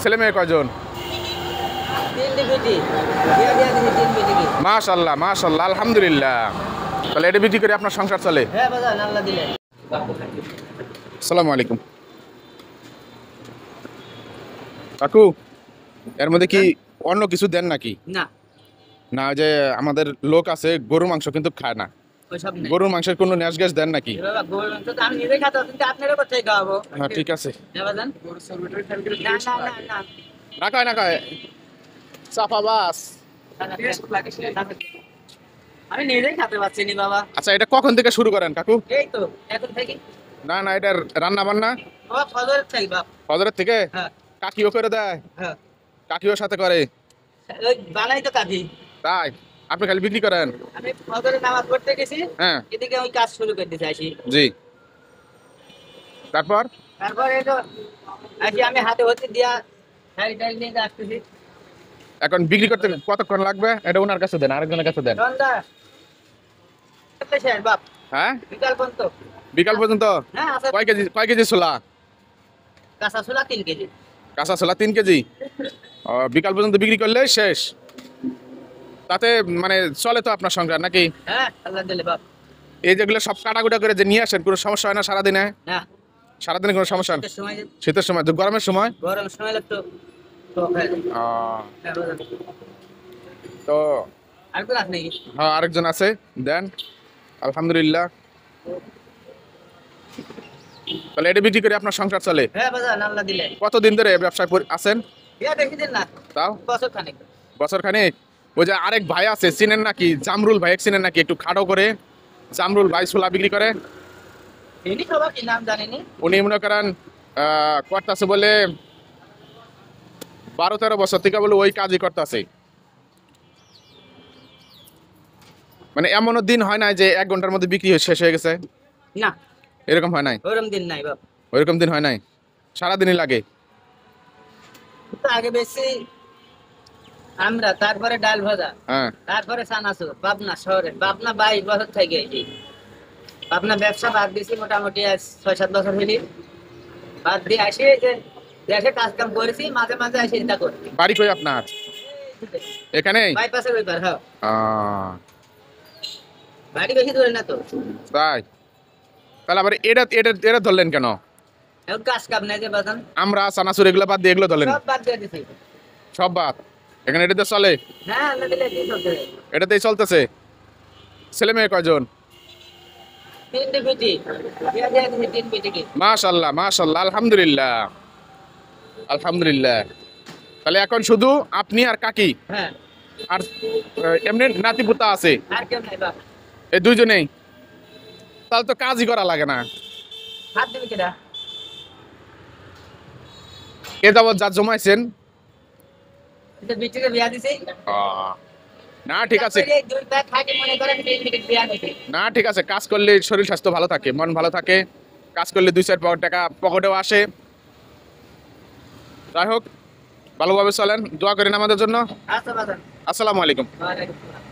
ছেলে মেয়ে কয়জন? মাশাআল্লাহ মাশাআল্লাহ আলহামদুলিল্লাহ। তাহলে এটা বিক্রি করে আপনার সংসার চলে? হ্যাঁ বাজান আল্লাহ দিলে। আসসালামু আলাইকুম কাকু, এর মধ্যে কি অন্য কিছু দেন নাকি? না না, ওই যে আমাদের লোক আছে গরুর মাংস কিন্তু খায় না, ওইসব নেই। গরুর মাংসের কোনো ন্যাস গ্যাস দেন নাকি? এ বাবা গরুর মাংস তো আমি নিজে খাতে কিন্তু আপনারও কোথায় খাওয়াবো? হ্যাঁ ঠিক আছে। হ্যাঁ বাজান। না না না না না কয় না কয় চাপাবাস। আমি নিজেই খেতে পারছি নি বাবা। আচ্ছা, এটা কখন থেকে শুরু করেন কাকু? এই তো এখন থেকে। না না, এটার রান্না বান্না বাবা ফজরের থেকে বাপ। ফজরের থেকে? হ্যাঁ কাকিও করে দেয়? হ্যাঁ কাকিও সাথে করে? ওই বানাই তো কাঁদি। তাই? আপনি খালি বিক্রি করেন? আমি ফজরের নামাজ পড়তে গেছি, হ্যাঁ এদিকে ওই কাজ শুরু করে দিতে আসি। জি। তারপর তারপরে তো আসি আমি হাতে হতে দিয়া শাড়ি টাড়ি নিয়ে আসতেছি। এখন বিক্রি করতে কতক্ষণ লাগবে? এটা ওনার কাছে দেন, আরেকজনের কাছে দেন। সন্ধ্যা শেষ বাপ। হ্যাঁ বিকাল পর্যন্ত। বিকাল পর্যন্ত? হ্যাঁ আছে। কয় কেজি ছোলা? কাঁচা ছোলা 3 কেজি। কাঁচা ছোলা 3 কেজি? বিকাল পর্যন্ত বিক্রি করলে শেষ? তাতে মানে চলে তো আপনার সংসার নাকি? হ্যাঁ আল্লাহ দিলে বাপ। এই যেগুলো সব কাটাকুটা করে যে নিয়ে আসেন, কোনো সমস্যা হয় না সারাদিনে? না সারাদিনে কোনো সমস্যা না? শীতের সময় শীতের সময় তো, গরমের সময়? গরম সময় একটু টক হয়ে যায়। হ্যাঁ, বাজান। তো আর কোন আপনি? হ্যাঁ আরেকজন আছে, দেন। আলহামদুলিল্লাহ। তাহলে এটা বিক্রি করে আপনার সংসার চলে? হ্যাঁ বাজান আল্লাহ দিলে। কতদিন ধরে এই ব্যবসায় আছেন? বিয়া দেখি দিন না তাও বছর খানিক। বছর খানিক। ওই যে আরেক ভাই আছে, চিনেন নাকি? জামরুল ভাই চিনেন নাকি? একটু খাটো করে জামরুল ভাই ছোলা বিক্রি করে। এনি সবার কি নাম জানেনি? উনি মনে করেন করতেছে বলে 12-13 বছর থেকে বলে ওই কাজই করতেছে। মানে এমনও দিন হয় না যে 1 ঘন্টার মধ্যে বিক্রি শেষ হয়ে গেছে? না এরকম হয় নাই? ওরম দিন নাই বাপ। ওইরকম দিন হয় নাই? সারাদিনই লাগে? তো আগে বেশি আমরা, তারপরে ডাল ভাজা, হ্যাঁ তারপরে চানাচুর। পাবনা শহরে, পাবনা 22 বছর থেকে গেছি। পাবনা ব্যবসা বাদ দিয়েছি মোটামুটি 6-7 বছর হইলি। বাদ দিয়ে আসি এই যে দেশে কাজ কাম করেছি, মাঝে মাঝে আসি চিন্তা করি। বাড়ি কই আপনার? এখানেই? বাইপাসের ওইপার। হ্যাঁ আহ, বাড়ি বেশি দূরে না তো। তাই? তাহলে আবার এটা এটা এটা ধরলেন কেন? এখন কাজ কাম নাই যে বাজান, আমরা চানাচুর এগুলো বাদ দিয়ে এগুলো ধরলেন? সব বাদ দিয়ে দিছি। সব বাদ? এখানে এটাতে চলে? হ্যাঁ আল্লাহ দিলে কি চলছে? এটাতেই চলতেছে? ছেলে মেয়ে কয়জন? 3 বিটি। বিয়া দিয়ে দিছি 3 বিটিকে। মাশাআল্লাহ মাশাআল্লাহ আলহামদুলিল্লাহ আলহামদুলিল্লাহ। তাহলে এখন শুধু আপনি আর কাকি হ্যাঁ আর এমনি নাতিপুতা আছে? আর কেউ নাই বাপ। এই দুইজনেই? তাহলে তো কাজই করা লাগে না। হাত দিবি কেডা? এ যাবৎ যা জমাইছেন। এটা বিটিকে বিয়া দিছি। না ঠিক আছে, তারপরে এই 2 ভাই খাটি মনে করেন 3 বিটি বিয়া দিছি। না ঠিক আছে, কাজ করলে শরীর স্বাস্থ্য ভালো থাকে, মন ভালো থাকে, কাজ করলে 2-4 টাকা পকেটেও আসে। যাই হোক, ভালোভাবে চলেন, দোয়া করেন আমাদের জন্য। আচ্ছা বাজান। আসসালামু আলাইকুম। ওয়ালাইকুম আসসালাম।